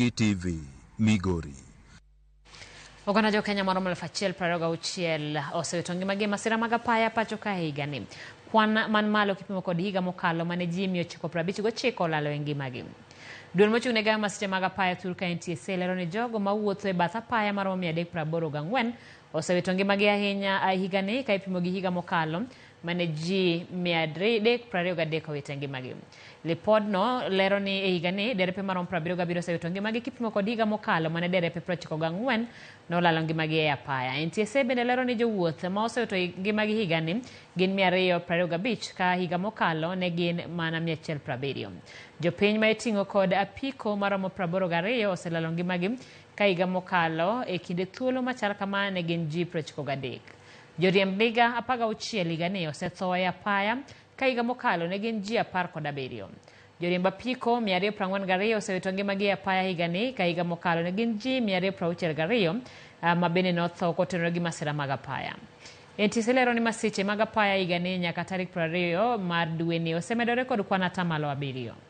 ETV Migori. Oganda jo Kenya maromo 1,160 osewito ngimagi masira mag apaya pacho ka higani. Kwan man malo kipimo kod higa mokalo mane ji 959 olalo e ngimagi. Duol mochung' ne masiche mag apaya Thurka NTSA lero ni jogo mawuotho e bath apaya maromo 384 osewito ngimagi ahinya higani ka ipimo gi higa mokalo mane ji 323 owito ngimagi. Lipodno lero ni e higani derepe maromo 77 osewito ngimagi kipimo kod higa mokalo mane derepe 94 nolalo ngimagi e apaya. NTSA bende lero ni jowuoth ma osewito ngimagi higani gin 225 ka higa mokalo ne gin mana 170. Jopiny ma iting'o kod apiko maromo 82 oselalo ngimagi ka higa mokalo e kinde thuolo machal kama ne gin ji 93. Joriemb ndiga 16 higani osetho e apaya ka higa mokalo ne gin ji 17. Joriemb apiko 242 osewito ngimagi e apaya higani ka higa mokalo ne gin ji 262 ma bende notho kotenore gi masira mag apaya. NTSA lero ni masiche mag apaya higani nyaka tarik 20 mar dwe ni osemedore kod kwan 7.